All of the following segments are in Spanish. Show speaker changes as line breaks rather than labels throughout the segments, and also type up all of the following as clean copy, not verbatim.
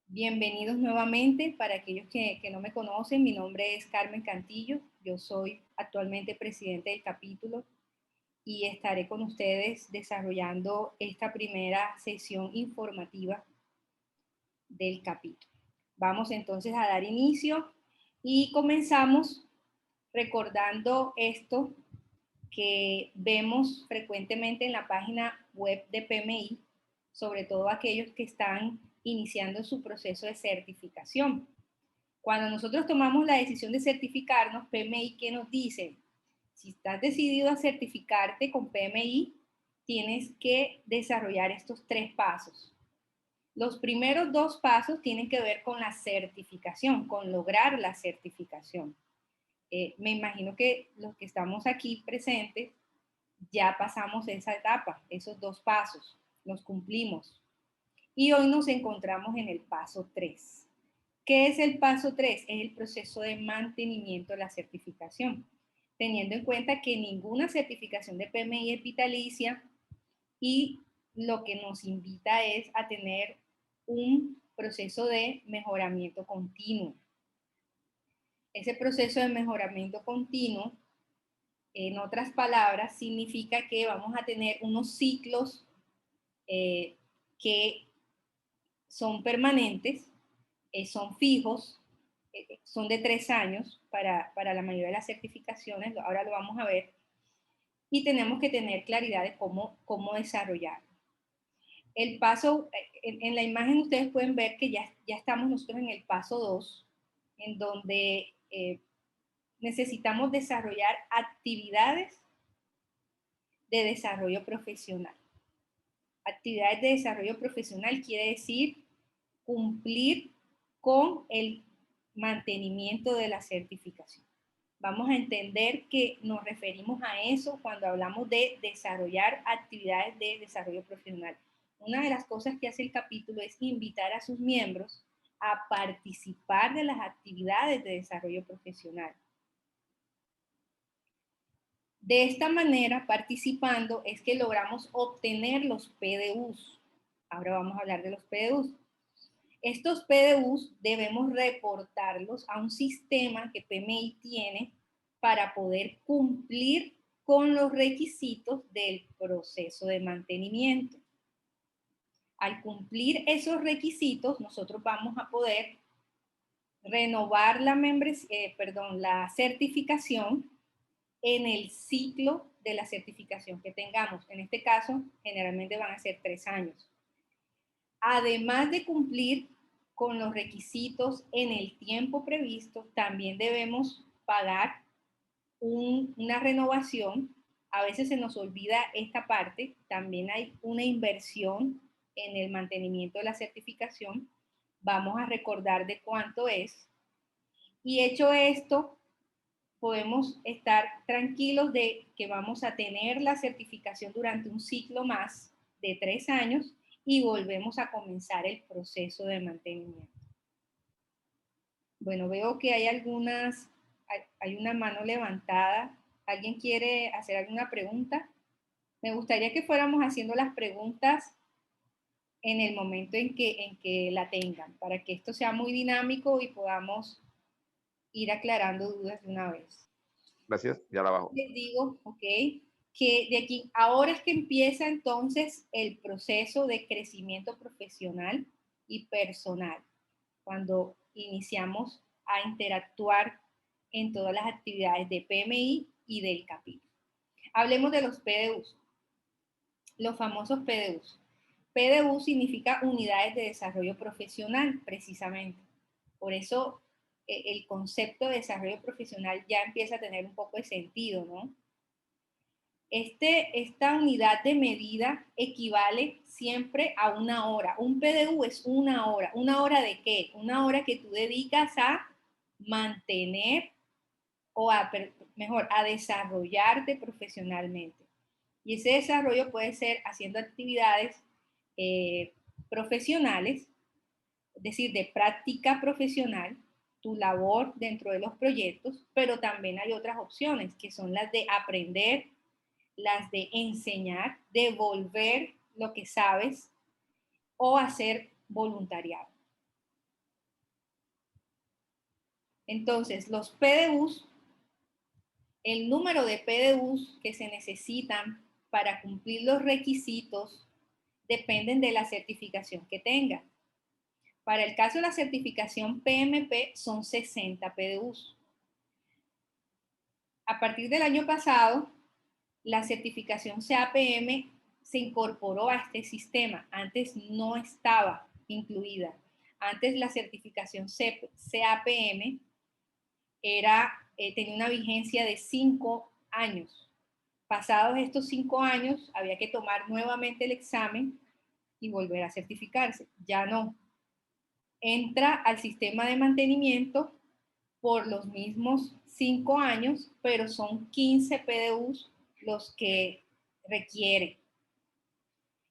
Bienvenidos nuevamente. Para aquellos que no me conocen, mi nombre es Carmen Cantillo. Yo soy actualmente presidente del capítulo y estaré con ustedes desarrollando esta primera sesión informativa del capítulo. Vamos entonces a dar inicio y comenzamos recordando esto que vemos frecuentemente en la página web de PMI, sobre todo aquellos que están iniciando su proceso de certificación. Cuando nosotros tomamos la decisión de certificarnos, PMI, ¿qué nos dice? Si estás decidido a certificarte con PMI, tienes que desarrollar estos 3 pasos. Los primeros 2 pasos tienen que ver con la certificación, con lograr la certificación. Me imagino que los que estamos aquí presentes ya pasamos esa etapa, esos 2 pasos, los cumplimos. Y hoy nos encontramos en el paso 3. ¿Qué es el paso 3? Es el proceso de mantenimiento de la certificación, teniendo en cuenta que ninguna certificación de PMI es vitalicia y lo que nos invita es a tener un proceso de mejoramiento continuo. Ese proceso de mejoramiento continuo, en otras palabras, significa que vamos a tener unos ciclos que son permanentes, son fijos, son de 3 años para la mayoría de las certificaciones, ahora lo vamos a ver, y tenemos que tener claridad de cómo desarrollarlo. El paso, en la imagen ustedes pueden ver que ya estamos nosotros en el paso 2, en donde necesitamos desarrollar actividades de desarrollo profesional. Actividades de desarrollo profesional quiere decir cumplir con el mantenimiento de la certificación. Vamos a entender que nos referimos a eso cuando hablamos de desarrollar actividades de desarrollo profesional. Una de las cosas que hace el capítulo es invitar a sus miembros a participar de las actividades de desarrollo profesional. De esta manera, participando, es que logramos obtener los PDUs. Ahora vamos a hablar de los PDUs. Estos PDUs debemos reportarlos a un sistema que PMI tiene para poder cumplir con los requisitos del proceso de mantenimiento. Al cumplir esos requisitos, nosotros vamos a poder renovar la certificación en el ciclo de la certificación que tengamos. En este caso, generalmente van a ser 3 años. Además de cumplir con los requisitos en el tiempo previsto, también debemos pagar una renovación. A veces se nos olvida esta parte. También hay una inversión en el mantenimiento de la certificación. Vamos a recordar de cuánto es. Y hecho esto, podemos estar tranquilos de que vamos a tener la certificación durante un ciclo más de 3 años y volvemos a comenzar el proceso de mantenimiento. Bueno, veo que hay una mano levantada. ¿Alguien quiere hacer alguna pregunta? Me gustaría que fuéramos haciendo las preguntas en el momento en que la tengan, para que esto sea muy dinámico y podamos ir aclarando dudas de una vez.
Gracias, ya la bajo.
Les digo, ok, que de aquí, ahora es que empieza entonces el proceso de crecimiento profesional y personal, cuando iniciamos a interactuar en todas las actividades de PMI y del capítulo. Hablemos de los PDUs, los famosos PDUs. PDU significa unidades de desarrollo profesional, precisamente. Por eso el concepto de desarrollo profesional ya empieza a tener un poco de sentido, ¿no? Esta unidad de medida equivale siempre a una hora. Un PDU es una hora. ¿Una hora de qué? Una hora que tú dedicas a mantener o a desarrollarte profesionalmente. Y ese desarrollo puede ser haciendo actividades profesionales, es decir, de práctica profesional, tu labor dentro de los proyectos, pero también hay otras opciones que son las de aprender, las de enseñar, devolver lo que sabes o hacer voluntariado. Entonces, los PDUs, el número de PDUs que se necesitan para cumplir los requisitos dependen de la certificación que tenga. Para el caso de la certificación PMP son 60 PDUs. A partir del año pasado, la certificación CAPM se incorporó a este sistema. Antes no estaba incluida. Antes la certificación CAPM tenía una vigencia de 5 años. Pasados estos 5 años, había que tomar nuevamente el examen y volver a certificarse. Ya no. Entra al sistema de mantenimiento por los mismos 5 años, pero son 15 PDUs los que requiere.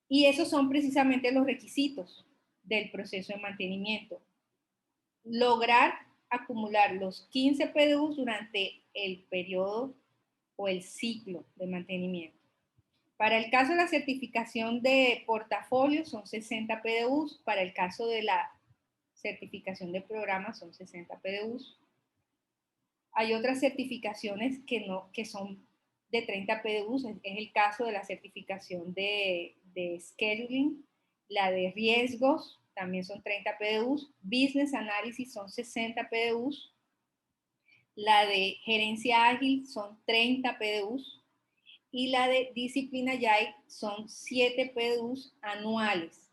Y esos son precisamente los requisitos del proceso de mantenimiento. Lograr acumular los 15 PDUs durante el periodo o el ciclo de mantenimiento. Para el caso de la certificación de portafolio son 60 PDUs, para el caso de la certificación de programa son 60 PDUs. Hay otras certificaciones que son de 30 PDUs, es el caso de la certificación de scheduling, la de riesgos, también son 30 PDUs, business analysis son 60 PDUs, la de gerencia ágil son 30 PDUs y la de disciplina agile son 7 PDUs anuales.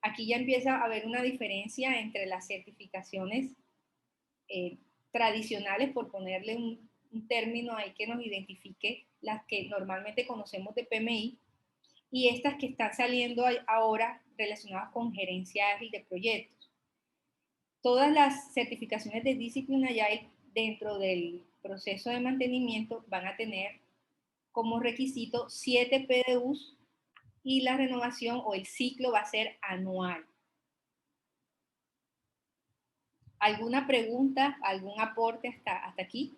Aquí ya empieza a haber una diferencia entre las certificaciones tradicionales, por ponerle un término ahí que nos identifique, las que normalmente conocemos de PMI, y estas que están saliendo ahora relacionadas con gerencia ágil de proyectos. Todas las certificaciones de Discipline Agile dentro del proceso de mantenimiento van a tener como requisito 7 PDUs y la renovación o el ciclo va a ser anual. ¿Alguna pregunta, algún aporte hasta aquí?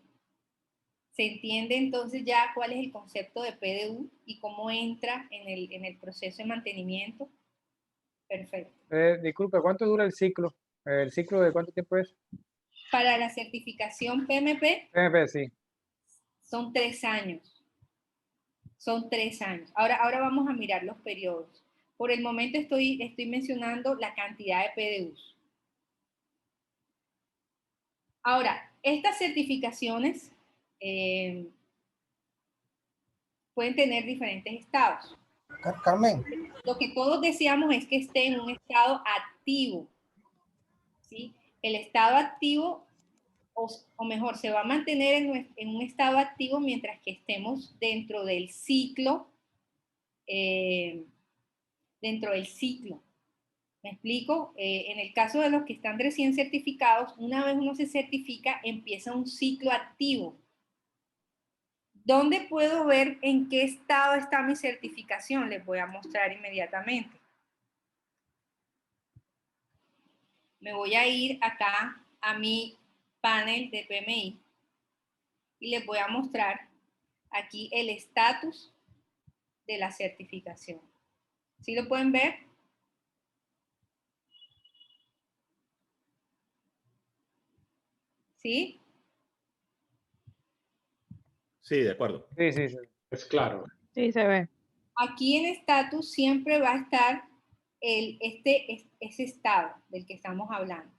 ¿Se entiende entonces ya cuál es el concepto de PDU y cómo entra en el proceso de mantenimiento? Perfecto.
Disculpe, ¿cuánto dura el ciclo? ¿El ciclo de cuánto tiempo es?
Para la certificación PMP,
PMP, sí.
son 3 años. Son 3 años. Ahora vamos a mirar los periodos. Por el momento estoy mencionando la cantidad de PDUs. Ahora, estas certificaciones pueden tener diferentes estados.
Carmen.
Lo que todos deseamos es que esté en un estado activo, ¿sí? El estado activo, o mejor, se va a mantener en un estado activo mientras que estemos dentro del ciclo, ¿Me explico? En el caso de los que están recién certificados, una vez uno se certifica, empieza un ciclo activo. ¿Dónde puedo ver en qué estado está mi certificación? Les voy a mostrar inmediatamente. Me voy a ir acá a mi panel de PMI y les voy a mostrar aquí el estatus de la certificación. ¿Sí lo pueden ver? ¿Sí?
Sí, de acuerdo.
Sí, sí, sí.
Es claro.
Sí, se ve.
Aquí en estatus siempre va a estar ese estado del que estamos hablando.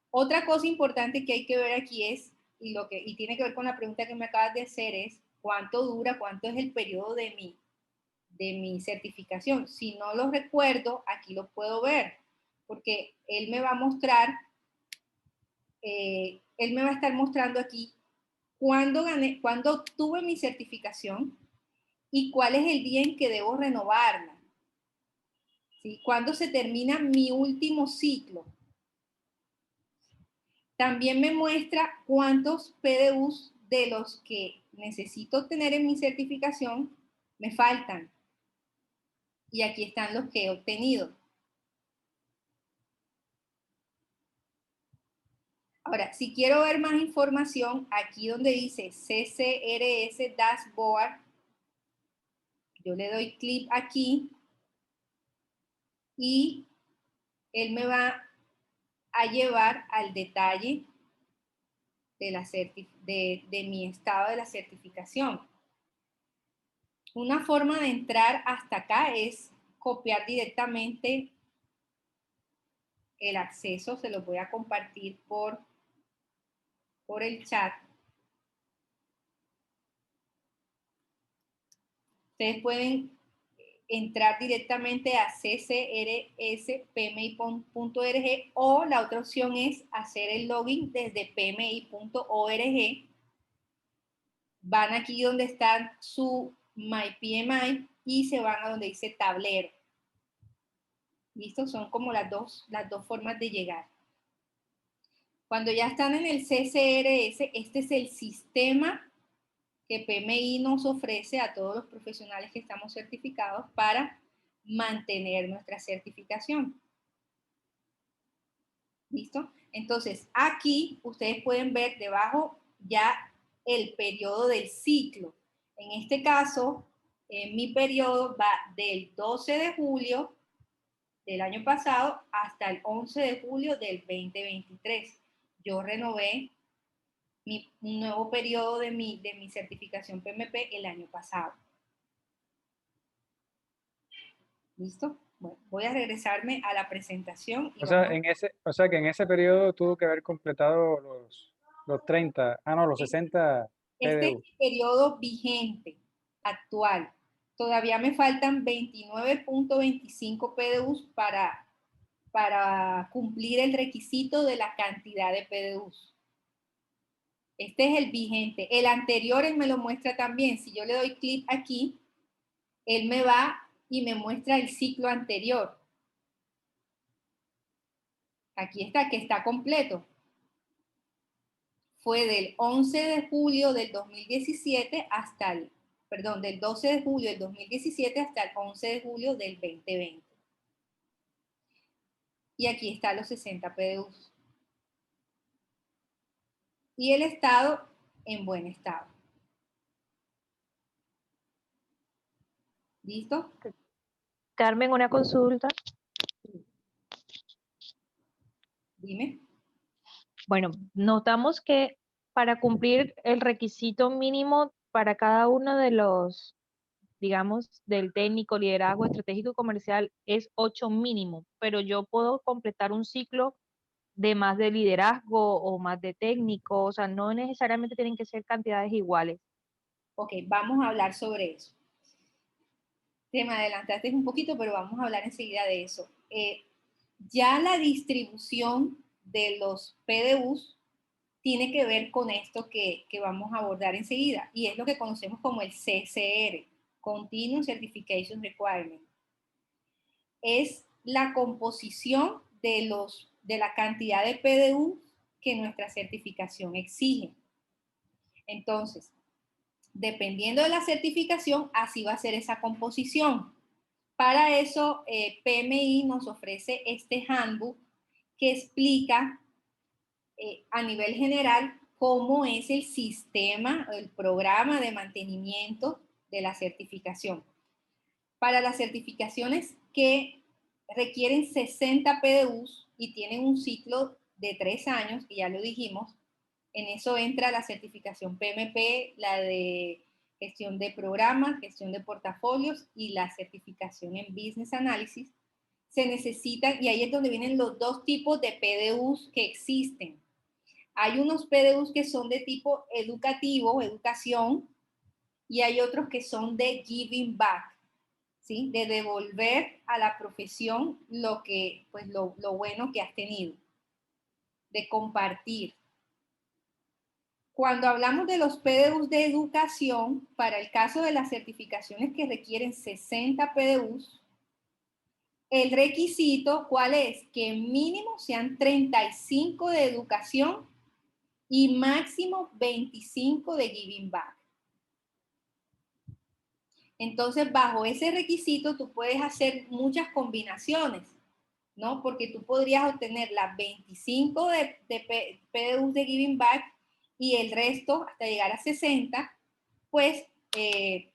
Otra cosa importante que hay que ver aquí es, y tiene que ver con la pregunta que me acabas de hacer, es cuánto dura, cuánto es el periodo de mi certificación. Si no lo recuerdo, aquí lo puedo ver, porque él me va a mostrar, él me va a estar mostrando aquí cuándo obtuve mi certificación y cuál es el día en que debo renovarla. ¿Sí? ¿Cuándo se termina mi último ciclo? También me muestra cuántos PDUs de los que necesito tener en mi certificación me faltan. Y aquí están los que he obtenido. Ahora, si quiero ver más información, aquí donde dice CCRS Dashboard, yo le doy clic aquí y él me va a llevar al detalle de mi estado de la certificación. Una forma de entrar hasta acá es copiar directamente el acceso, se lo voy a compartir por el chat. Ustedes pueden entrar directamente a ccrspmi.org o la otra opción es hacer el login desde pmi.org. Van aquí donde está su MyPMI y se van a donde dice tablero. ¿Listo? Son como las dos formas de llegar. Cuando ya están en el CCRS, este es el sistema que PMI nos ofrece a todos los profesionales que estamos certificados para mantener nuestra certificación. ¿Listo? Entonces, aquí ustedes pueden ver debajo ya el periodo del ciclo. En este caso, mi periodo va del 12 de julio del año pasado hasta el 11 de julio del 2023. Yo renové un nuevo periodo de mi certificación PMP el año pasado. ¿Listo? Bueno, voy a regresarme a la presentación. Y
o sea, que en ese periodo tuvo que haber completado los 30, los 60
este es
PDU.
el periodo vigente, actual. Todavía me faltan 29.25 PDUs para cumplir el requisito de la cantidad de PDUs. Este es el vigente. El anterior él me lo muestra también. Si yo le doy clic aquí, él me va y me muestra el ciclo anterior. Aquí está, que está completo. Fue del 11 de julio del 2017 hasta el, perdón, del 12 de julio del 2017 hasta el 11 de julio del 2020. Y aquí están los 60 PDUs. Y el estado en buen estado. ¿Listo?
Carmen, una consulta.
Dime.
Bueno, notamos que para cumplir el requisito mínimo para cada uno de los, digamos, del técnico, liderazgo, estratégico y comercial es 8 mínimo, pero yo puedo completar un ciclo de más de liderazgo o más de técnico, o sea, no necesariamente tienen que ser cantidades iguales.
Ok, vamos a hablar sobre eso. Te me adelantaste un poquito, pero vamos a hablar enseguida de eso. Ya la distribución de los PDUs tiene que ver con esto que vamos a abordar enseguida, y es lo que conocemos como el CCR, Continuous Certification Requirement. Es la composición de la cantidad de PDU que nuestra certificación exige. Entonces, dependiendo de la certificación, así va a ser esa composición. Para eso, PMI nos ofrece este handbook que explica a nivel general cómo es el sistema, el programa de mantenimiento de la certificación. Para las certificaciones que requieren 60 PDUs y tienen un ciclo de 3 años, que ya lo dijimos, en eso entra la certificación PMP, la de gestión de programas, gestión de portafolios y la certificación en Business Analysis. Se necesitan, y ahí es donde vienen los dos tipos de PDUs que existen. Hay unos PDUs que son de tipo educativo, educación, y hay otros que son de giving back, ¿sí? De devolver a la profesión lo bueno que has tenido, de compartir. Cuando hablamos de los PDUs de educación, para el caso de las certificaciones que requieren 60 PDUs, el requisito, ¿cuál es? Que mínimo sean 35 de educación y máximo 25 de giving back. Entonces, bajo ese requisito, tú puedes hacer muchas combinaciones, ¿no? Porque tú podrías obtener las 25 de PDUs de giving back y el resto, hasta llegar a 60, pues, que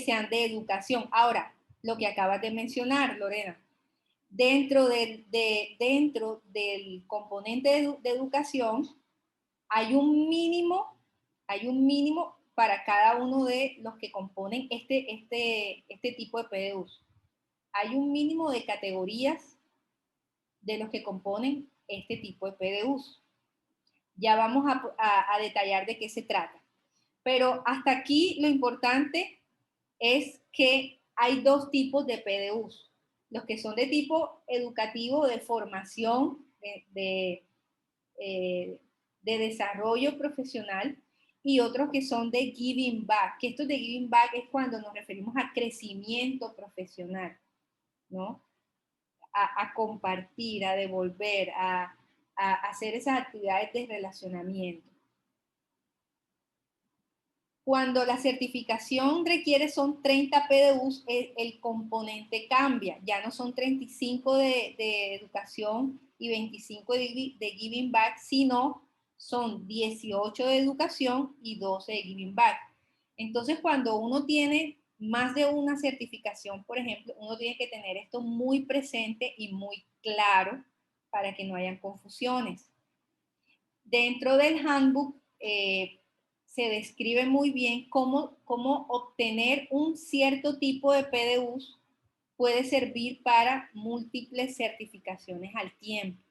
sean de educación. Ahora, lo que acabas de mencionar, Lorena, dentro del componente de educación hay un mínimo para cada uno de los que componen este tipo de PDUs. Hay un mínimo de categorías de los que componen este tipo de PDUs. Ya vamos a detallar de qué se trata. Pero hasta aquí lo importante es que hay dos tipos de PDUs. Los que son de tipo educativo, de formación, de desarrollo profesional, y otros que son de giving back, que estos de giving back es cuando nos referimos a crecimiento profesional, ¿no? A compartir, a devolver, a hacer esas actividades de relacionamiento. Cuando la certificación requiere son 30 PDUs, el componente cambia. Ya no son 35 de educación y 25 de giving back, sino son 18 de educación y 12 de giving back. Entonces, cuando uno tiene más de una certificación, por ejemplo, uno tiene que tener esto muy presente y muy claro para que no hayan confusiones. Dentro del handbook se describe muy bien cómo obtener un cierto tipo de PDUs puede servir para múltiples certificaciones al tiempo,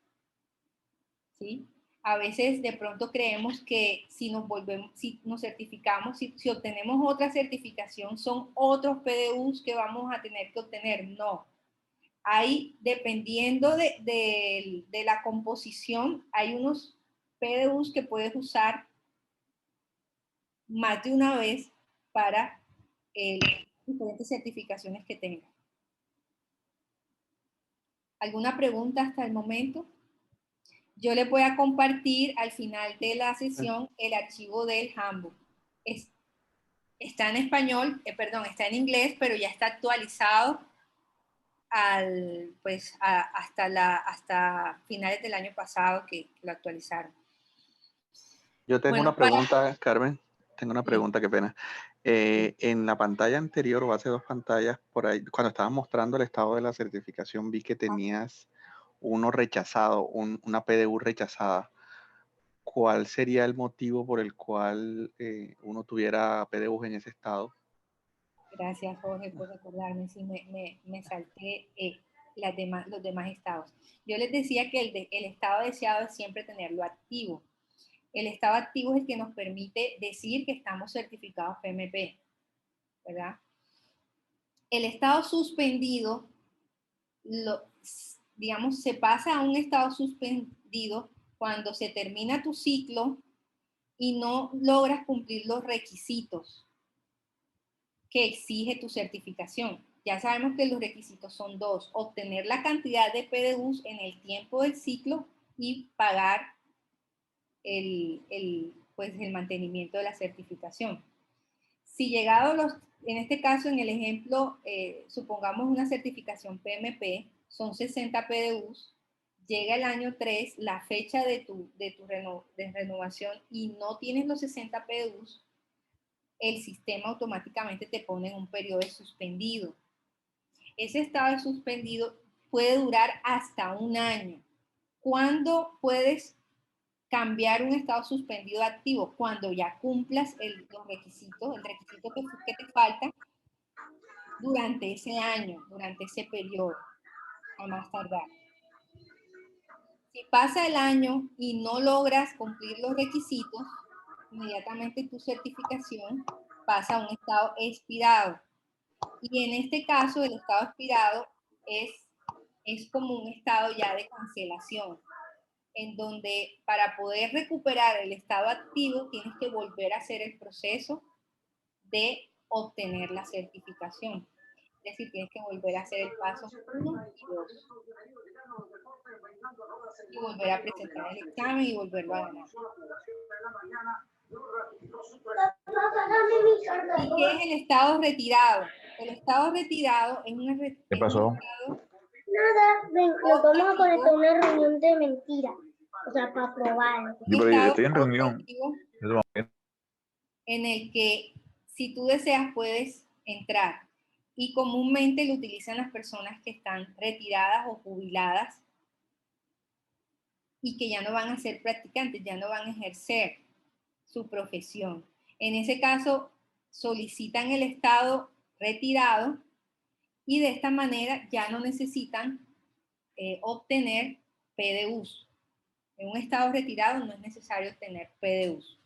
¿sí? A veces de pronto creemos que si nos certificamos, si obtenemos otra certificación, son otros PDUs que vamos a tener que obtener. No. Hay, dependiendo de la composición, hay unos PDUs que puedes usar más de una vez para diferentes certificaciones que tengas. ¿Alguna pregunta hasta el momento? Yo les voy a compartir al final de la sesión el archivo del handbook. Está en español, está en inglés, pero ya está actualizado hasta finales del año pasado que lo actualizaron.
Yo tengo una pregunta, Carmen. Tengo una pregunta, qué pena. En la pantalla anterior o hace 2 pantallas, por ahí, cuando estabas mostrando el estado de la certificación, vi que tenías uno rechazado, una PDU rechazada. ¿Cuál sería el motivo por el cual uno tuviera PDUs en ese estado?
Gracias, Jorge, por recordarme. Sí, me salté los demás estados. Yo les decía que el estado deseado es siempre tenerlo activo. El estado activo es el que nos permite decir que estamos certificados PMP, ¿verdad? El estado suspendido, digamos, se pasa a un estado suspendido cuando se termina tu ciclo y no logras cumplir los requisitos que exige tu certificación. Ya sabemos que los requisitos son 2: obtener la cantidad de PDUs en el tiempo del ciclo y pagar el mantenimiento de la certificación. Si en este caso, en el ejemplo, supongamos una certificación PMP, son 60 PDUs, llega el año 3, la fecha de renovación y no tienes los 60 PDUs, el sistema automáticamente te pone en un periodo de suspendido. Ese estado de suspendido puede durar hasta un año. ¿Cuándo puedes cambiar un estado suspendido a activo? Cuando ya cumplas los requisitos, el requisito que te falta durante ese año, durante ese periodo, a más tardar. Si pasa el año y no logras cumplir los requisitos, inmediatamente tu certificación pasa a un estado expirado. Y en este caso, el estado expirado es como un estado ya de cancelación, en donde para poder recuperar el estado activo tienes que volver a hacer el proceso de obtener la certificación. Es decir, tienes que volver a hacer el paso 1 y 2. Y volver a presentar el examen y volverlo a ganar. ¿Y qué es el estado retirado? El estado retirado es una...
¿Qué pasó?
Nada, ven, nos vamos a conectar a una reunión de mentira. O sea, para probar.
Yo estoy en reunión.
En el que, si tú deseas, puedes entrar. y comúnmente lo utilizan las personas que están retiradas o jubiladas y que ya no van a ser practicantes, ya no van a ejercer su profesión. En ese caso, solicitan el estado retirado y de esta manera ya no necesitan obtener PDUs. En un estado retirado no es necesario obtener PDUs.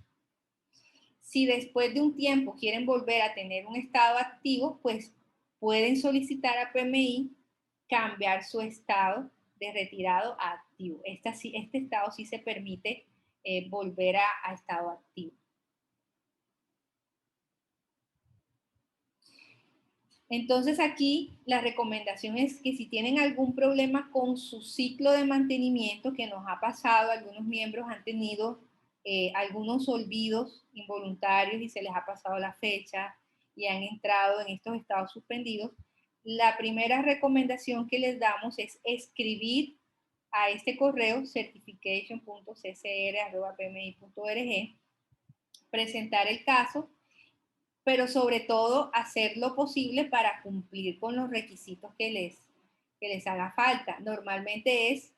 Si después de un tiempo quieren volver a tener un estado activo, pues pueden solicitar a PMI cambiar su estado de retirado a activo. Este estado sí se permite volver a estado activo. Entonces aquí la recomendación es que si tienen algún problema con su ciclo de mantenimiento, que nos ha pasado, algunos miembros han tenido algunos olvidos involuntarios y se les ha pasado la fecha y han entrado en estos estados suspendidos, la primera recomendación que les damos es escribir a este correo certification.ccr@pmi.org, presentar el caso, pero sobre todo hacer lo posible para cumplir con los requisitos que les haga falta. Normalmente es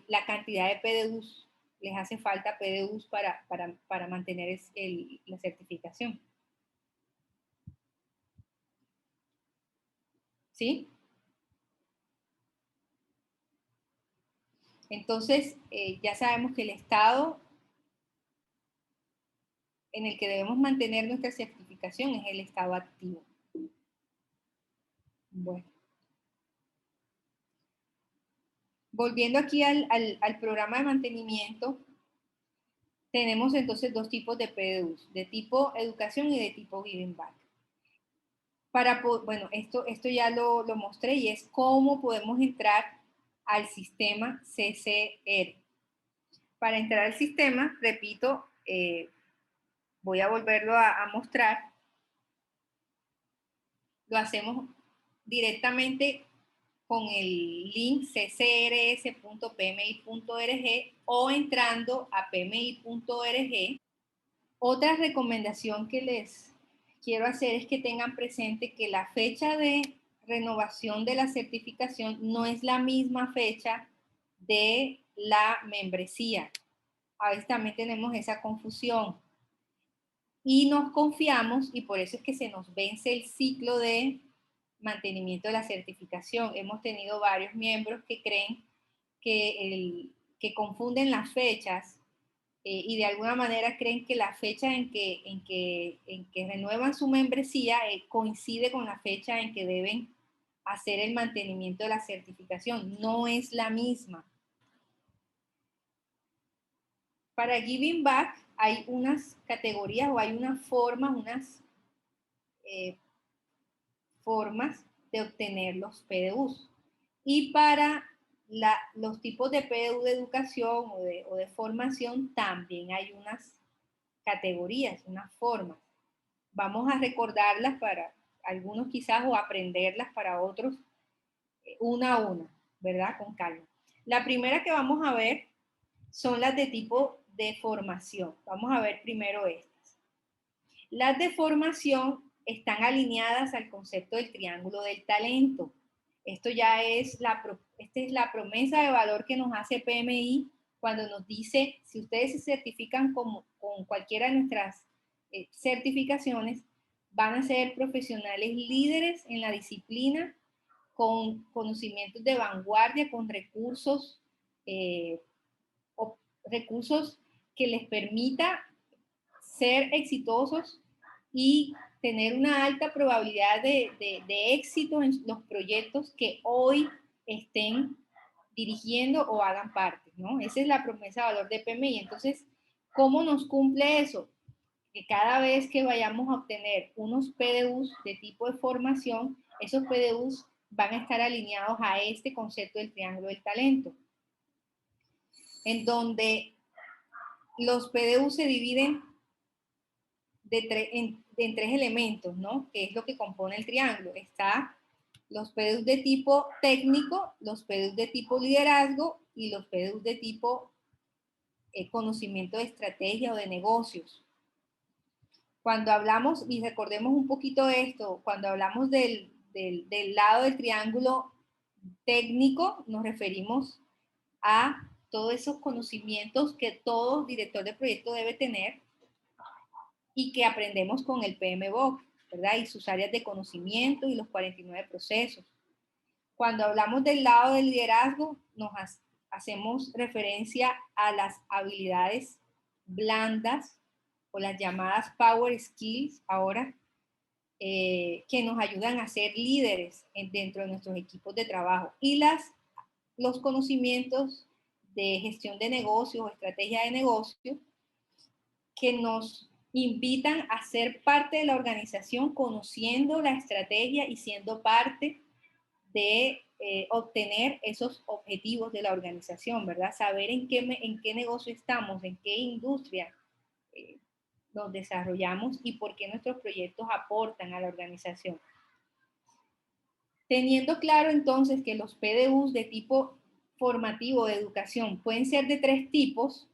la cantidad de PDUs, les hace falta PDUs para mantener la certificación. ¿Sí? Entonces, ya sabemos que el estado en el que debemos mantener nuestra certificación es el estado activo. Bueno. Volviendo aquí al programa de mantenimiento, tenemos entonces dos tipos de PDUs, de tipo educación y de tipo giving back. Bueno, esto ya lo mostré y es cómo podemos entrar al sistema CCR. Para entrar al sistema, repito, voy a volverlo a mostrar. Lo hacemos directamente con el link ccrs.pmi.org o entrando a pmi.org. Otra recomendación que les quiero hacer es que tengan presente que la fecha de renovación de la certificación no es la misma fecha de la membresía. A veces también tenemos esa confusión. Y nos confiamos, y por eso es que se nos vence el ciclo de mantenimiento de la certificación. Hemos tenido varios miembros que creen que confunden las fechas y de alguna manera creen que la fecha en que renuevan su membresía coincide con la fecha en que deben hacer el mantenimiento de la certificación. No es la misma. Para Giving Back hay unas categorías o hay unas formas, formas de obtener los PDUs. Y para los tipos de PDU de educación o de formación también hay unas categorías, unas formas. Vamos a recordarlas para algunos quizás o aprenderlas para otros una a una, ¿verdad? Con calma. La primera que vamos a ver son las de tipo de formación. Vamos a ver primero estas. Las de formación están alineadas al concepto del triángulo del talento. Esto ya es esta es la promesa de valor que nos hace PMI cuando nos dice, si ustedes se certifican con cualquiera de nuestras certificaciones, van a ser profesionales líderes en la disciplina, con conocimientos de vanguardia, con recursos, recursos que les permita ser exitosos y tener una alta probabilidad de éxito en los proyectos que hoy estén dirigiendo o hagan parte, ¿no? Esa es la promesa de valor de PMI. Entonces, ¿cómo nos cumple eso? Que cada vez que vayamos a obtener unos PDUs de tipo de formación, esos PDUs van a estar alineados a este concepto del triángulo del talento, en donde los PDUs se dividen en tres elementos, ¿no? Que es lo que compone el triángulo. Está los PDUs de tipo técnico, los PDUs de tipo liderazgo y los PDUs de tipo conocimiento de estrategia o de negocios. Cuando hablamos, y recordemos un poquito esto, cuando hablamos del lado del triángulo técnico, nos referimos a todos esos conocimientos que todo director de proyecto debe tener y que aprendemos con el PMBOK, ¿verdad? Y sus áreas de conocimiento y los 49 procesos. Cuando hablamos del lado del liderazgo, hacemos referencia a las habilidades blandas o las llamadas Power Skills ahora, que nos ayudan a ser líderes dentro de nuestros equipos de trabajo. Y los conocimientos de gestión de negocios o estrategia de negocio que nos invitan a ser parte de la organización, conociendo la estrategia y siendo parte de obtener esos objetivos de la organización, ¿verdad? Saber en qué negocio estamos, en qué industria nos desarrollamos y por qué nuestros proyectos aportan a la organización. Teniendo claro entonces que los PDUs de tipo formativo de educación pueden ser de 3 tipos,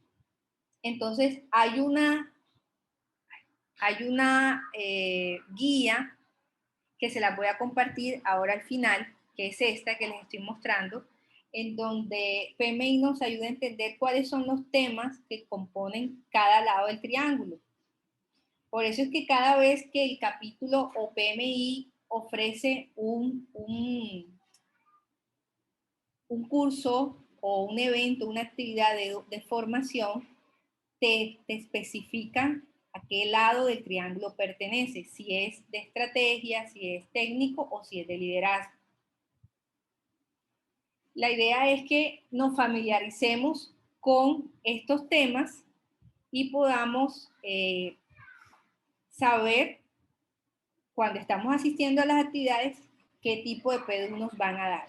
entonces hay una guía que se la voy a compartir ahora al final, que es esta que les estoy mostrando, en donde PMI nos ayuda a entender cuáles son los temas que componen cada lado del triángulo. Por eso es que cada vez que el capítulo o PMI ofrece un curso o un evento, una actividad de formación, te especifican a qué lado del triángulo pertenece, si es de estrategia, si es técnico o si es de liderazgo. La idea es que nos familiaricemos con estos temas y podamos saber cuando estamos asistiendo a las actividades qué tipo de PDU nos van a dar.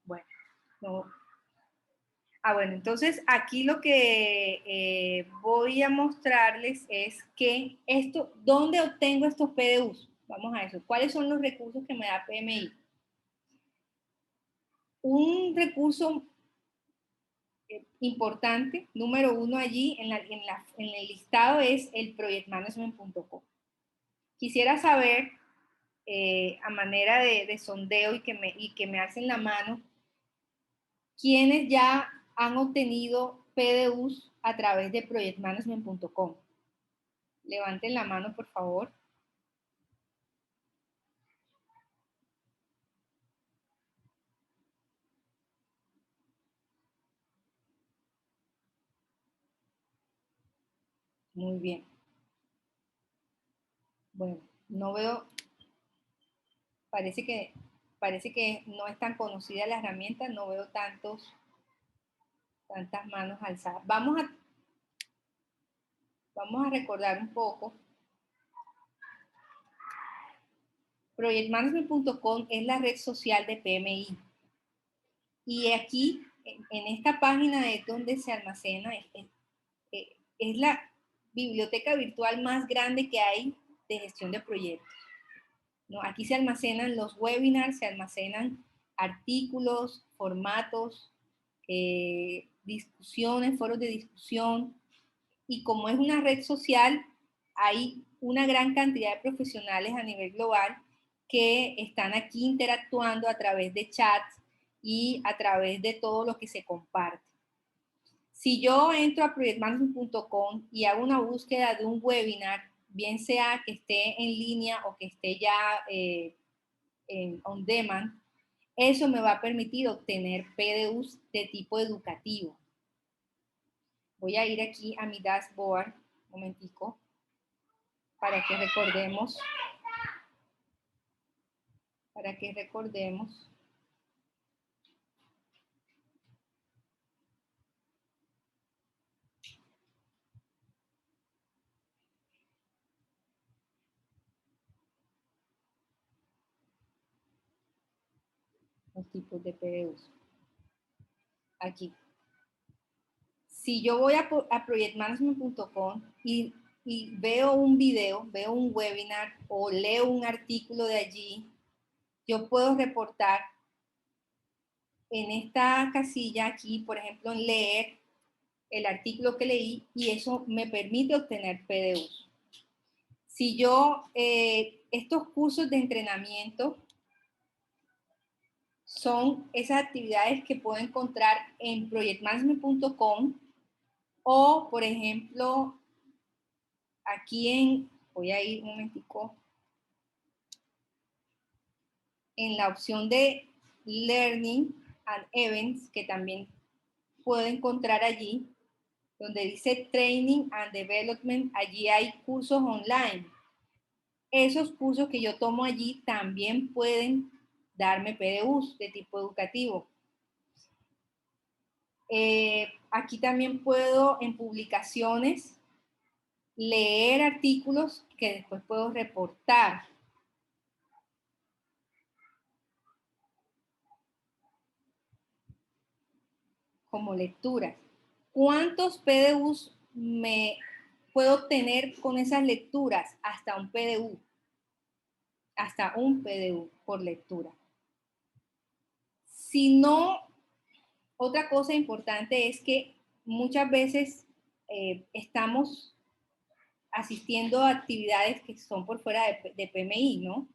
Bueno, no. Bueno, entonces aquí lo que voy a mostrarles es que ¿dónde obtengo estos PDUs? Vamos a eso. ¿Cuáles son los recursos que me da PMI? Un recurso importante, número 1 allí en el listado es el projectmanagement.com. Quisiera saber, a manera de sondeo y que me hacen la mano, ¿quiénes ya han obtenido PDUs a través de projectmanagement.com? Levanten la mano, por favor. Muy bien. Bueno, no veo, parece que no es tan conocida la herramienta, no veo tantas manos alzadas. Vamos a recordar un poco. Projectmanagement.com es la red social de PMI. Y aquí, en esta página es donde se almacena, es la biblioteca virtual más grande que hay de gestión de proyectos, ¿no? Aquí se almacenan los webinars, se almacenan artículos, formatos, discusiones, foros de discusión, y como es una red social, hay una gran cantidad de profesionales a nivel global que están aquí interactuando a través de chats y a través de todo lo que se comparte. Si yo entro a projectmanagement.com y hago una búsqueda de un webinar, bien sea que esté en línea o que esté ya en on demand, eso me va a permitir obtener PDUs de tipo educativo. Voy a ir aquí a mi dashboard, un momentico, para que recordemos. Los tipos de PDUs. Aquí. Si yo voy a projectmanagement.com y veo un video, veo un webinar o leo un artículo de allí, yo puedo reportar en esta casilla aquí, por ejemplo, en leer el artículo que leí, y eso me permite obtener PDUs. Si yo, estos cursos de entrenamiento son esas actividades que puedo encontrar en projectmanagement.com o, por ejemplo, aquí voy a ir un momentico, en la opción de Learning and Events, que también puedo encontrar allí, donde dice Training and Development, allí hay cursos online. Esos cursos que yo tomo allí también pueden darme PDUs de tipo educativo. Aquí también puedo, en publicaciones, leer artículos que después puedo reportar. Como lecturas. ¿Cuántos PDUs me puedo obtener con esas lecturas? Hasta un PDU. Hasta un PDU por lectura. Si no, otra cosa importante es que muchas veces estamos asistiendo a actividades que son por fuera de PMI, ¿no?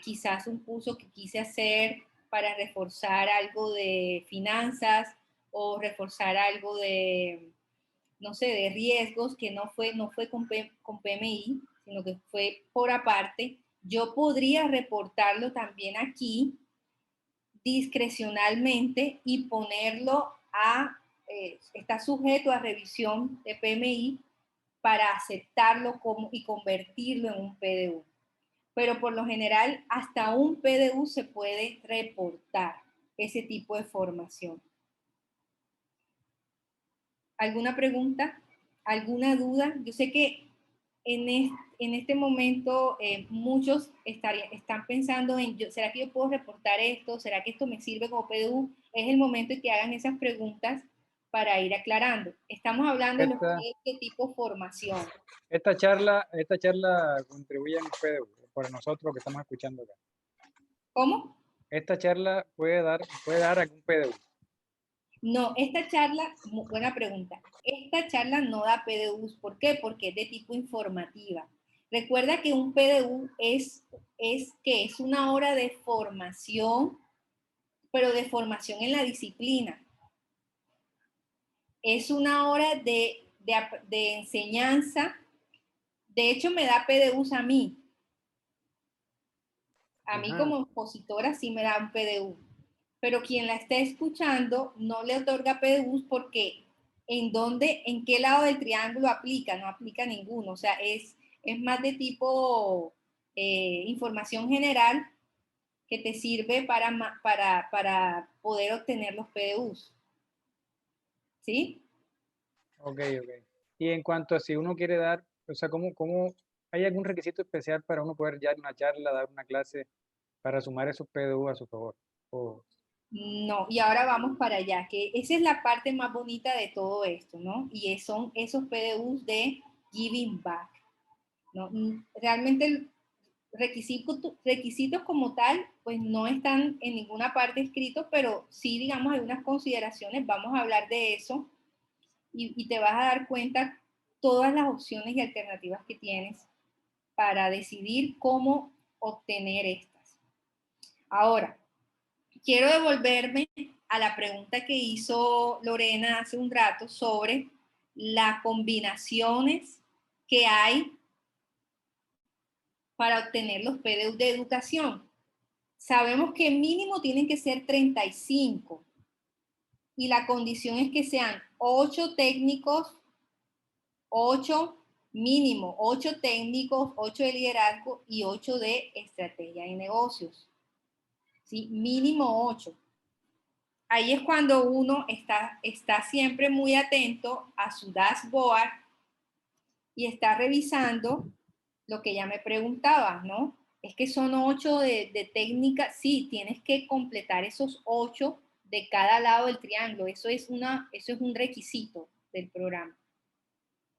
Quizás un curso que quise hacer para reforzar algo de finanzas o reforzar algo de, no sé, de riesgos que no fue con PMI, sino que fue por aparte. Yo podría reportarlo también aquí discrecionalmente y ponerlo está sujeto a revisión de PMI para aceptarlo y convertirlo en un PDU. Pero por lo general, hasta un PDU se puede reportar ese tipo de formación. ¿Alguna pregunta? ¿Alguna duda? Yo sé que en este momento muchos están pensando en, ¿será que yo puedo reportar esto? ¿Será que esto me sirve como PDU? Es el momento en que hagan esas preguntas para ir aclarando. Estamos hablando de qué tipo de formación.
Esta charla contribuye en el PDU, por nosotros que estamos escuchando acá.
¿Cómo?
Esta charla puede dar algún PDU.
No, esta charla, buena pregunta. Esta charla no da PDUs. ¿Por qué? Porque es de tipo informativa. Recuerda que un PDU es una hora de formación, pero de formación en la disciplina. Es una hora de enseñanza. De hecho, me da PDUs a mí. A mí como expositora sí me da un PDU. Pero quien la está escuchando no le otorga PDUs porque en qué lado del triángulo aplica, no aplica ninguno. O sea, es más de tipo información general que te sirve para poder obtener los PDUs. ¿Sí?
Ok. Y en cuanto a si uno quiere dar, o sea, ¿cómo hay algún requisito especial para uno poder dar una charla, dar una clase para sumar esos PDU a su favor?
No, y ahora vamos para allá, que esa es la parte más bonita de todo esto, ¿no? Y son esos PDUs de giving back, ¿no? Realmente requisitos como tal, pues no están en ninguna parte escritos, pero sí, digamos, hay unas consideraciones, vamos a hablar de eso y te vas a dar cuenta todas las opciones y alternativas que tienes para decidir cómo obtener estas. Ahora, quiero devolverme a la pregunta que hizo Lorena hace un rato sobre las combinaciones que hay para obtener los PDU de educación. Sabemos que mínimo tienen que ser 35 y la condición es que sean 8 técnicos, 8 mínimo, 8 técnicos, 8 de liderazgo y 8 de estrategia de negocios. ¿Sí? Mínimo 8. Ahí es cuando uno está siempre muy atento a su dashboard y está revisando lo que ya me preguntaba, ¿no? Es que son 8 de técnica, sí, tienes que completar esos 8 de cada lado del triángulo, eso es un requisito del programa.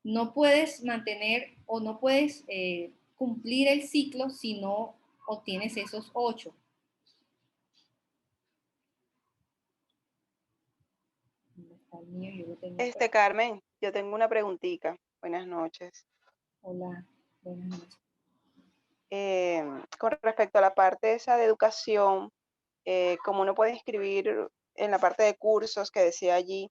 No puedes mantener o no puedes cumplir el ciclo si no obtienes esos 8.
Carmen, yo tengo una preguntita. Buenas noches.
Hola. Buenas noches.
Con respecto a la parte esa de educación, como uno puede inscribir en la parte de cursos que decía allí,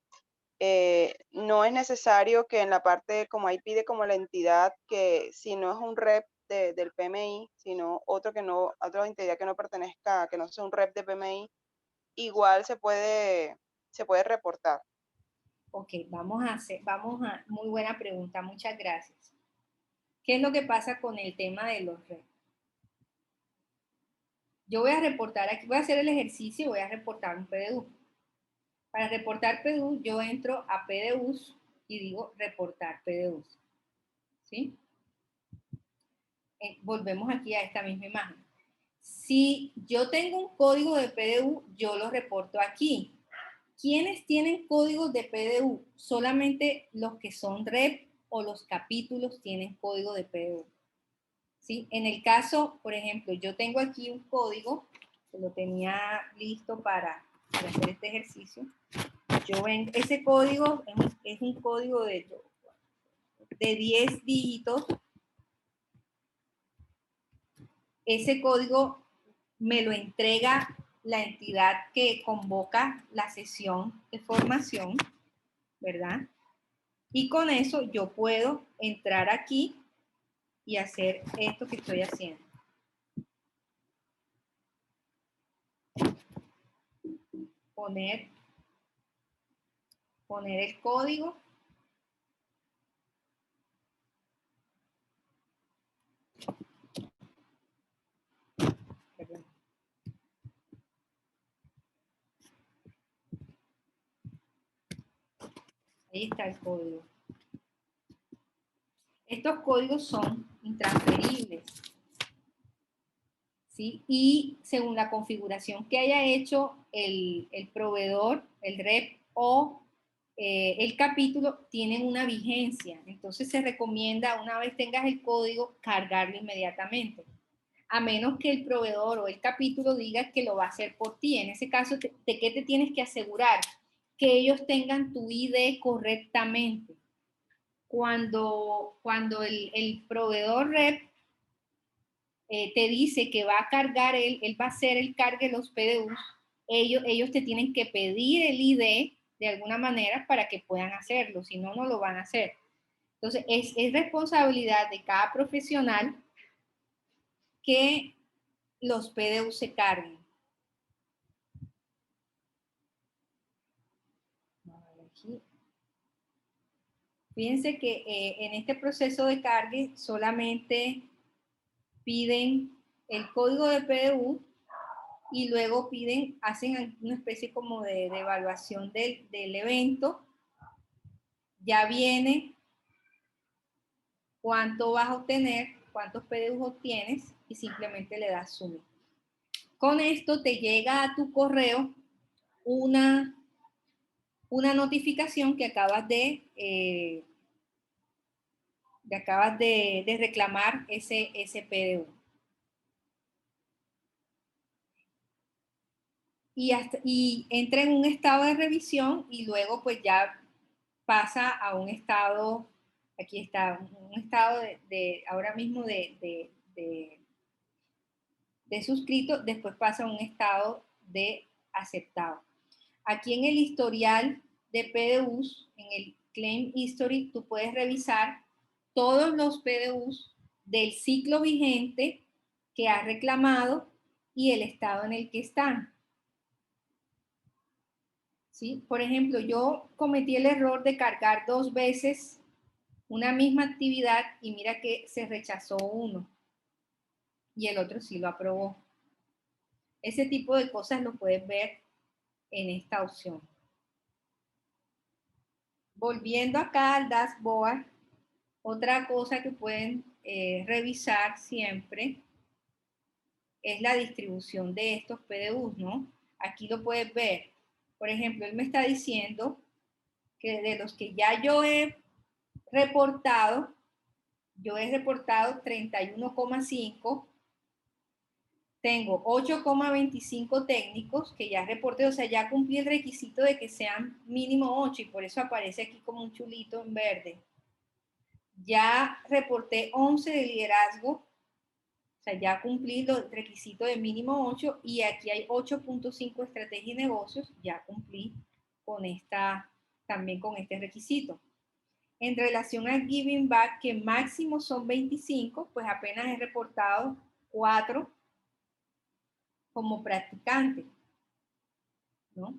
no es necesario que en la parte, como ahí pide como la entidad, que si no es un rep del PMI, sino otra entidad que no pertenezca, que no sea un rep de PMI, igual se puede reportar.
Ok, muy buena pregunta, muchas gracias. ¿Qué es lo que pasa con el tema de los reps? Yo voy a reportar aquí, voy a hacer el ejercicio y voy a reportar un PDU. Para reportar PDU, yo entro a PDUs y digo reportar PDUs. ¿Sí? Volvemos aquí a esta misma imagen. Si yo tengo un código de PDU, yo lo reporto aquí. ¿Quiénes tienen códigos de PDU? Solamente los que son rep o los capítulos tienen código de PDU. ¿Sí? En el caso, por ejemplo, yo tengo aquí un código, que lo tenía listo para hacer este ejercicio. Ese código es un código de 10 dígitos. Ese código me lo entrega la entidad que convoca la sesión de formación, ¿verdad? Y con eso yo puedo entrar aquí y hacer esto que estoy haciendo. Poner el código. Perdón. Ahí está el código. Estos códigos son intransferibles, ¿sí? Y según la configuración que haya hecho el proveedor, el rep o el capítulo, tienen una vigencia. Entonces se recomienda, una vez tengas el código, cargarlo inmediatamente. A menos que el proveedor o el capítulo diga que lo va a hacer por ti. En ese caso, ¿de qué te tienes que asegurar? Que ellos tengan tu ID correctamente. Cuando el proveedor rep te dice que va a cargar él va a hacer el cargue de los PDUs, ellos te tienen que pedir el ID de alguna manera para que puedan hacerlo, si no, no lo van a hacer. Entonces, es responsabilidad de cada profesional que los PDUs se carguen. Aquí. Fíjense que en este proceso de cargue solamente piden el código de PDU y luego hacen una especie como de evaluación del evento. Ya viene cuánto vas a obtener, cuántos PDUs obtienes y simplemente le das submit. Con esto te llega a tu correo una notificación que acabas de reclamar ese PDU. Y entra en un estado de revisión y luego pues ya pasa a un estado, aquí está, un estado ahora mismo de suscrito, después pasa a un estado de aceptado. Aquí en el historial de PDUs, en el Claim History, tú puedes revisar todos los PDUs del ciclo vigente que has reclamado y el estado en el que están. ¿Sí? Por ejemplo, yo cometí el error de cargar 2 veces una misma actividad y mira que se rechazó uno y el otro sí lo aprobó. Ese tipo de cosas lo puedes ver en esta opción. Volviendo acá al dashboard, otra cosa que pueden revisar siempre es la distribución de estos PDUs, ¿no? Aquí lo puedes ver. Por ejemplo, él me está diciendo que de los que ya yo he reportado 31,5, tengo 8,25 técnicos que ya reporté, o sea, ya cumplí el requisito de que sean mínimo 8 y por eso aparece aquí como un chulito en verde. Ya reporté 11 de liderazgo, o sea, ya cumplí los requisitos de mínimo 8 y aquí hay 8.5 estrategia y negocios, ya cumplí con también con este requisito. En relación al giving back, que máximo son 25, pues apenas he reportado 4 como practicante, ¿no?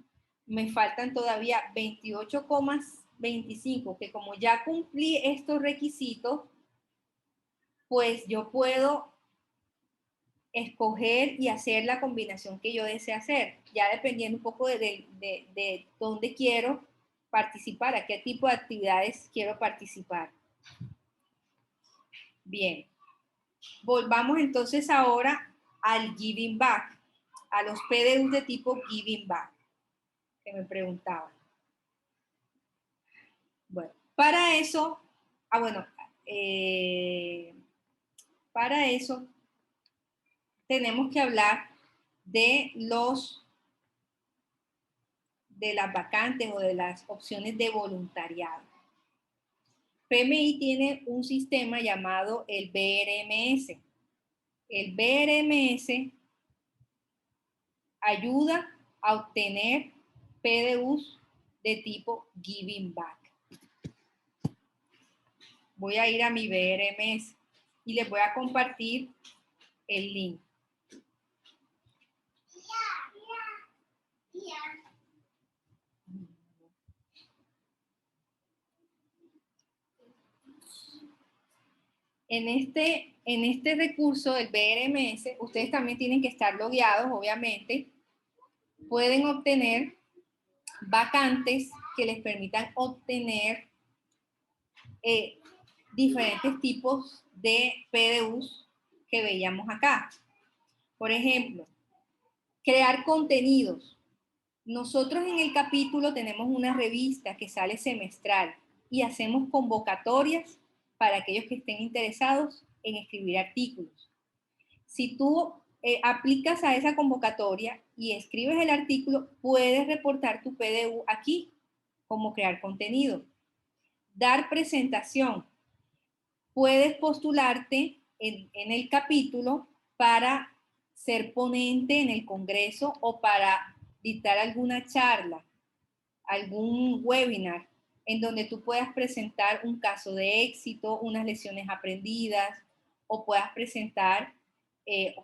Me faltan todavía 28,25, que como ya cumplí estos requisitos, pues yo puedo escoger y hacer la combinación que yo desee hacer, ya dependiendo un poco de dónde quiero participar, a qué tipo de actividades quiero participar. Bien, volvamos entonces ahora al giving back, a los PDUs de tipo giving back, que me preguntaban. Bueno, para eso, para eso tenemos que hablar de las vacantes o de las opciones de voluntariado. PMI tiene un sistema llamado el BRMS. El BRMS ayuda a obtener PDUs de tipo giving back. Voy a ir a mi BRMS y les voy a compartir el link. En este recurso del BRMS, ustedes también tienen que estar logueados, obviamente. Pueden obtener vacantes que les permitan obtener diferentes tipos de PDUs que veíamos acá. Por ejemplo, crear contenidos. Nosotros en el capítulo tenemos una revista que sale semestral y hacemos convocatorias para aquellos que estén interesados en escribir artículos. Si tú aplicas a esa convocatoria y escribes el artículo, puedes reportar tu PDU aquí, como crear contenido. Dar presentación. Puedes postularte en el capítulo para ser ponente en el congreso o para dictar alguna charla, algún webinar, en donde tú puedas presentar un caso de éxito, unas lecciones aprendidas, o puedas presentar,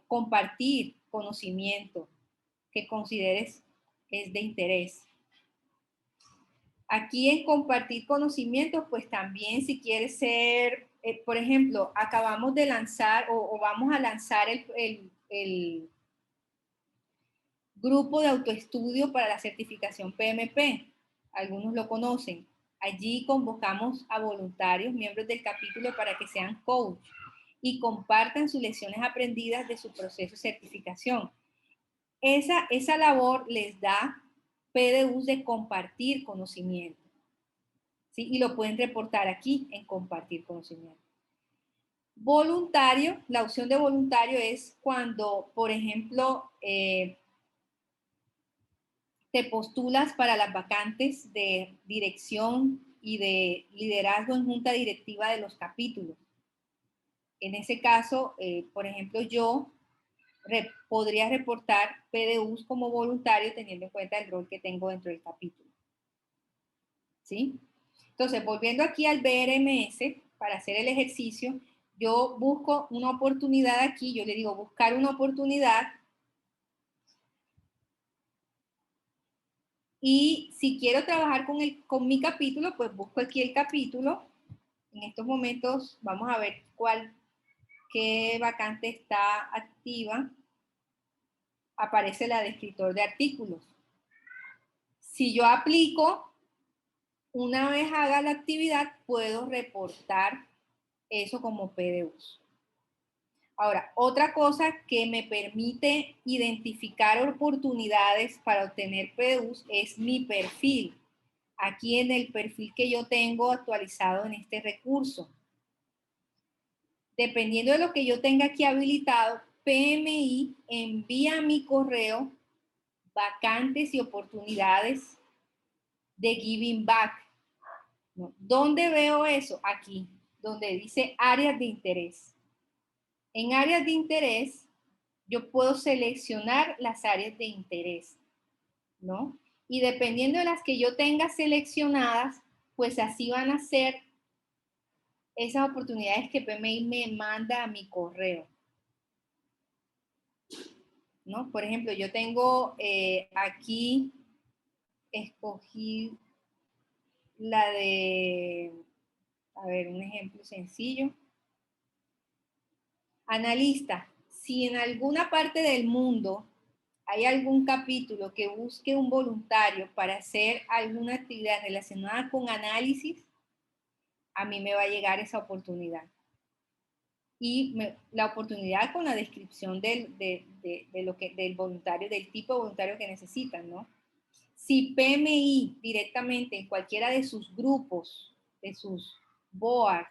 compartir conocimiento que consideres es de interés. Aquí en compartir conocimientos, pues también si quieres ser, por ejemplo, acabamos de lanzar o vamos a lanzar el grupo de autoestudio para la certificación PMP. Algunos lo conocen. Allí convocamos a voluntarios, miembros del capítulo, para que sean coach y compartan sus lecciones aprendidas de su proceso de certificación. Esa labor les da PDUs de compartir conocimiento, ¿sí? Y lo pueden reportar aquí en compartir conocimiento. Voluntario, la opción de voluntario es cuando, por ejemplo, te postulas para las vacantes de dirección y de liderazgo en junta directiva de los capítulos. En ese caso, por ejemplo, yo podría reportar PDUs como voluntario teniendo en cuenta el rol que tengo dentro del capítulo. ¿Sí? Entonces, volviendo aquí al BRMS, para hacer el ejercicio, yo busco una oportunidad aquí, yo le digo buscar una oportunidad. Y si quiero trabajar con mi capítulo, pues busco aquí el capítulo. En estos momentos vamos a ver qué vacante está activa. Aparece la de escritor de artículos. Si yo aplico, una vez haga la actividad, puedo reportar eso como PDUs. Ahora, otra cosa que me permite identificar oportunidades para obtener PDUs es mi perfil. Aquí en el perfil que yo tengo actualizado en este recurso. Dependiendo de lo que yo tenga aquí habilitado, PMI envía a mi correo vacantes y oportunidades de giving back. ¿Dónde veo eso? Aquí. donde dice áreas de interés. En áreas de interés, yo puedo seleccionar las áreas de interés, ¿no? Y dependiendo de las que yo tenga seleccionadas, pues así van a ser esas oportunidades que PMI me manda a mi correo, ¿no? Por ejemplo, yo tengo aquí, escogí la de, a ver, un ejemplo sencillo. Analista, si en alguna parte del mundo hay algún capítulo que busque un voluntario para hacer alguna actividad relacionada con análisis, a mí me va a llegar esa oportunidad. Y la oportunidad con la descripción del voluntario, del tipo de voluntario que necesitan, ¿no? Si PMI directamente en cualquiera de sus grupos, de sus board,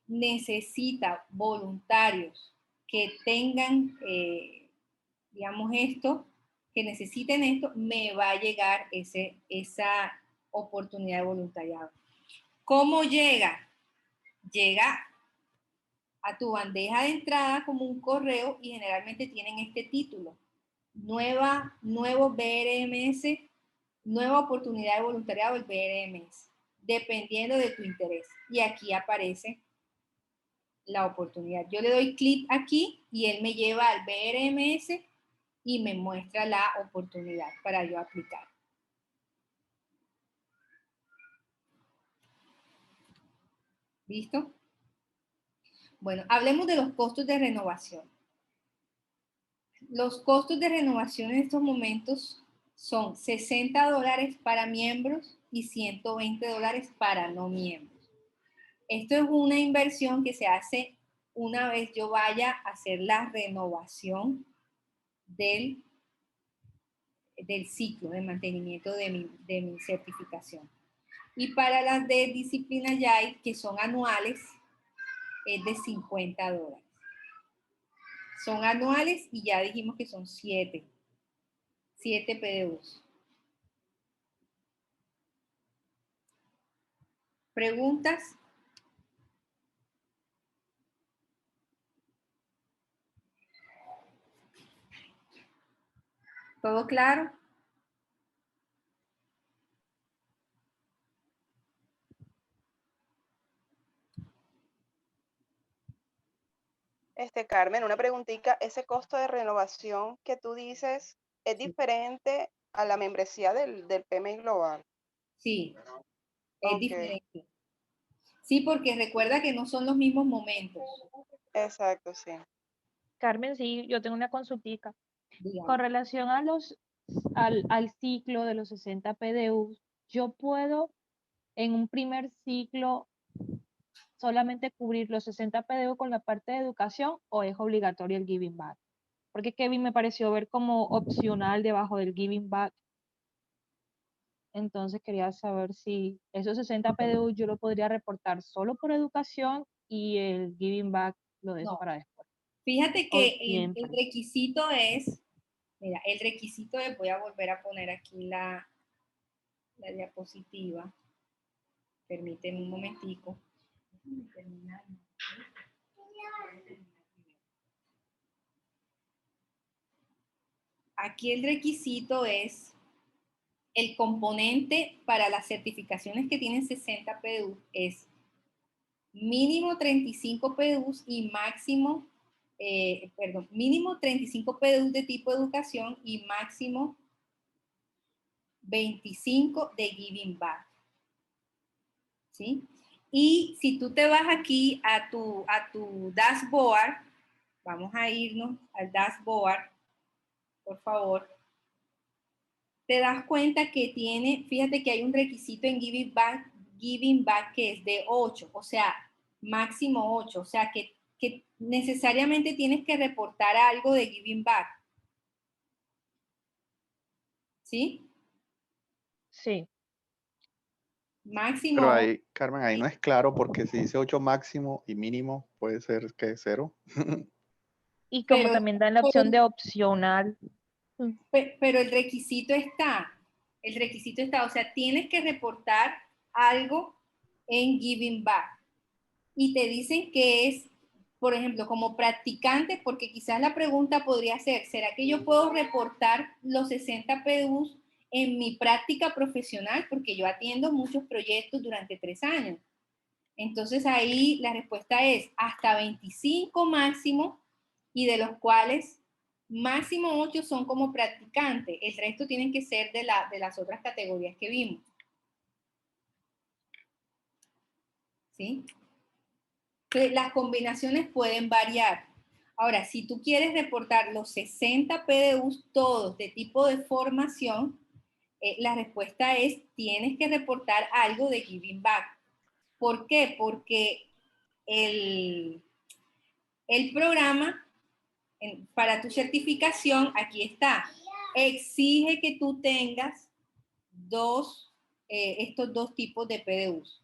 necesita voluntarios que tengan, digamos esto, que necesiten esto, me va a llegar esa oportunidad de voluntariado. ¿Cómo llega? Llega a tu bandeja de entrada como un correo y generalmente tienen este título. Nuevo BRMS, nueva oportunidad de voluntariado del BRMS, dependiendo de tu interés. Y aquí aparece la oportunidad. Yo le doy clic aquí y él me lleva al BRMS y me muestra la oportunidad para yo aplicar. ¿Listo? Bueno, hablemos de los costos de renovación. Los costos de renovación en estos momentos son $60 para miembros y $120 para no miembros. Esto es una inversión que se hace una vez yo vaya a hacer la renovación del ciclo de mantenimiento de mi certificación. Y para las de disciplina YAI, que son anuales, es de $50. Son anuales y ya dijimos que son 7 PDUs. ¿Preguntas? ¿Todo claro?
Carmen, una preguntita, ese costo de renovación que tú dices es diferente a la membresía del PMI Global.
Sí, es diferente. Sí, porque recuerda que no son los mismos momentos.
Exacto, sí.
Carmen, sí, yo tengo una consultica.
Dígame.
Con relación a al ciclo de los 60 PDUs, yo puedo en un primer ciclo solamente cubrir los 60 PDU con la parte de educación o es obligatorio el giving back? Porque Kevin me pareció ver como opcional debajo del giving back. Entonces quería saber si esos 60 PDU yo lo podría reportar solo por educación y el giving back lo dejo para después.
Fíjate que el requisito es, mira, el requisito es, voy a volver a poner aquí la diapositiva. Permíteme un momentico. Aquí el requisito es el componente para las certificaciones que tienen 60 PDU es mínimo 35 PDUs y máximo, mínimo 35 PDUs de tipo educación y máximo 25 de giving back. ¿Sí? Y si tú te vas aquí a tu dashboard, vamos a irnos al dashboard, por favor, te das cuenta que tiene, fíjate que hay un requisito en giving back que es de 8, o sea, máximo 8, o sea, que necesariamente tienes que reportar algo de giving back. ¿Sí?
Sí.
Máximo.
Pero ahí, Carmen, ahí no es claro porque si dice 8 máximo y mínimo, puede ser que 0.
Y como también dan la opción de opcional.
Pero el requisito está, o sea, tienes que reportar algo en giving back. y te dicen que es, por ejemplo, como practicante, porque quizás la pregunta podría ser, ¿será que yo puedo reportar los 60 PDUs en mi práctica profesional? Porque yo atiendo muchos proyectos durante 3 años. Entonces ahí la respuesta es hasta 25 máximo, y de los cuales máximo 8 son como practicante. El resto tienen que ser de las otras categorías que vimos. ¿Sí? Entonces, las combinaciones pueden variar. Ahora, si tú quieres reportar los 60 PDUs todos de tipo de formación, la respuesta es, tienes que reportar algo de Giving Back. ¿Por qué? Porque el programa, para tu certificación, aquí está, exige que tú tengas estos dos tipos de PDUs,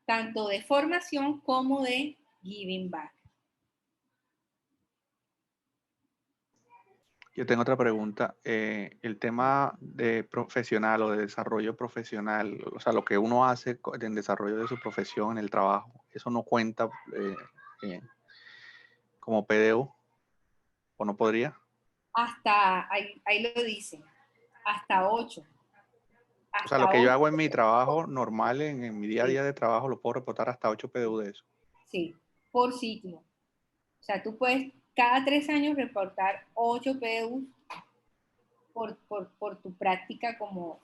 tanto de formación como de Giving Back.
Yo tengo otra pregunta. El tema de profesional o de desarrollo profesional, o sea, lo que uno hace en desarrollo de su profesión, en el trabajo, ¿eso no cuenta como PDU? ¿O no podría?
Hasta, ahí lo dicen, hasta 8.
O sea, lo que yo hago en mi trabajo normal, en mi día a día de trabajo, lo puedo reportar hasta 8 PDU de eso.
Sí, por ciclo. O sea, tú puedes cada 3 años reportar 8 PDU por tu práctica como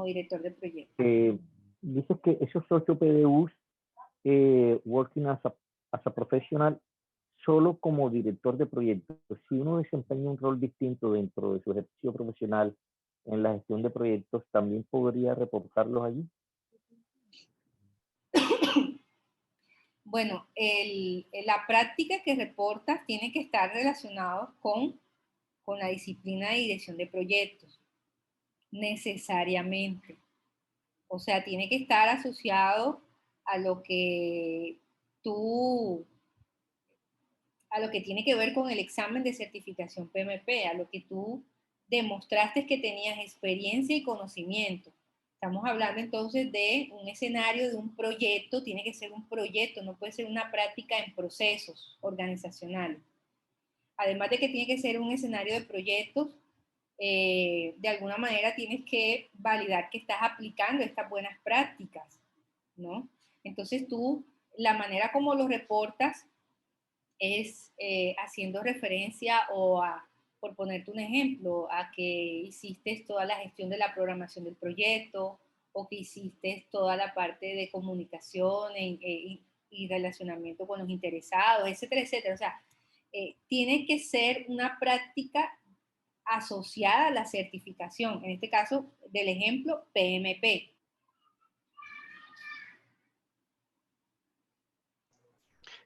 director de proyecto.
Dices que esos 8 PDUs, working as a professional, solo como director de proyectos. Si uno desempeña un rol distinto dentro de su ejercicio profesional en la gestión de proyectos, ¿también podría reportarlos allí?
Bueno, la práctica que reportas tiene que estar relacionado con la disciplina de dirección de proyectos, necesariamente. O sea, tiene que estar asociado a lo que tiene que ver con el examen de certificación PMP, a lo que tú demostraste que tenías experiencia y conocimiento. Estamos hablando entonces de un escenario, de un proyecto, tiene que ser un proyecto, no puede ser una práctica en procesos organizacionales. Además de que tiene que ser un escenario de proyectos, de alguna manera tienes que validar que estás aplicando estas buenas prácticas, ¿no? Entonces tú, la manera como lo reportas es haciendo referencia por ponerte un ejemplo, a que hiciste toda la gestión de la programación del proyecto, o que hiciste toda la parte de comunicación y relacionamiento con los interesados, etcétera, etcétera. O sea, tiene que ser una práctica asociada a la certificación, en este caso del ejemplo PMP.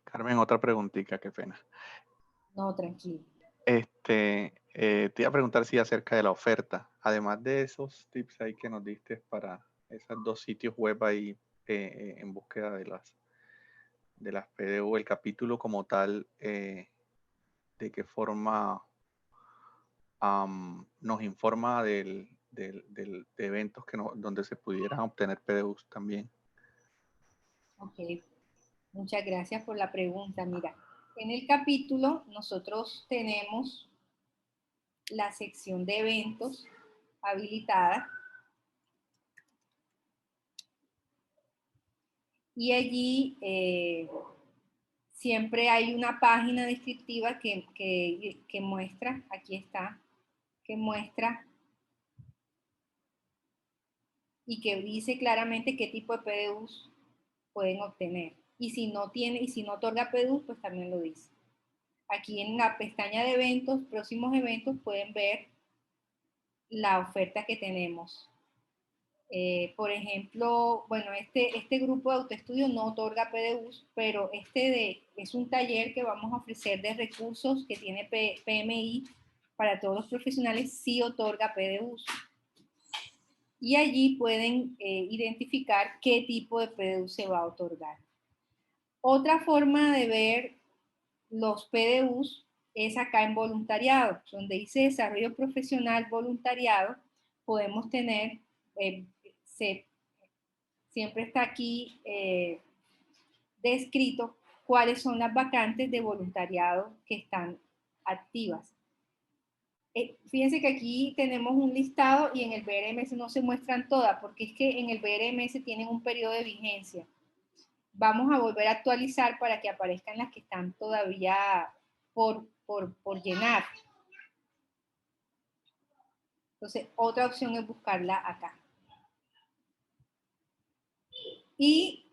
Carmen, otra preguntita, qué pena.
No, tranquilo.
Te iba a preguntar si acerca de la oferta, además de esos tips ahí que nos diste para esos 2 sitios web ahí en búsqueda de las PDU, el capítulo como tal, de qué forma nos informa de eventos donde se pudieran obtener PDUs también.
Ok, muchas gracias por la pregunta. Mira, en el capítulo nosotros tenemos la sección de eventos habilitada, y allí siempre hay una página descriptiva que muestra, aquí está, que muestra y que dice claramente qué tipo de PDUs pueden obtener. Y si no otorga PDUs, pues también lo dice. Aquí en la pestaña de eventos, próximos eventos, pueden ver la oferta que tenemos. Por ejemplo, bueno, este grupo de autoestudio no otorga PDUs, pero es un taller que vamos a ofrecer de recursos que tiene PMI para todos los profesionales, sí otorga PDUs. Y allí pueden identificar qué tipo de PDU se va a otorgar. Otra forma de ver los PDUs es acá en voluntariado, donde dice desarrollo profesional voluntariado. Podemos tener, siempre está aquí descrito cuáles son las vacantes de voluntariado que están activas. Fíjense que aquí tenemos un listado y en el BRMS no se muestran todas, porque es que en el BRMS tienen un periodo de vigencia. Vamos a volver a actualizar para que aparezcan las que están todavía por llenar. Entonces, otra opción es buscarla acá. Y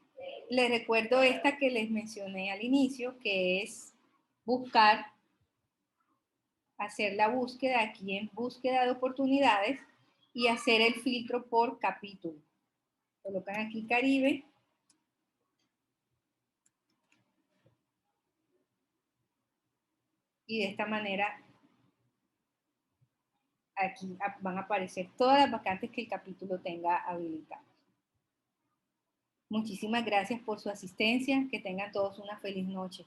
les recuerdo esta que les mencioné al inicio, que es buscar, hacer la búsqueda aquí en búsqueda de oportunidades y hacer el filtro por capítulo. Colocan aquí Caribe. Y de esta manera aquí van a aparecer todas las vacantes que el capítulo tenga habilitadas. Muchísimas gracias por su asistencia. Que tengan todos una feliz noche.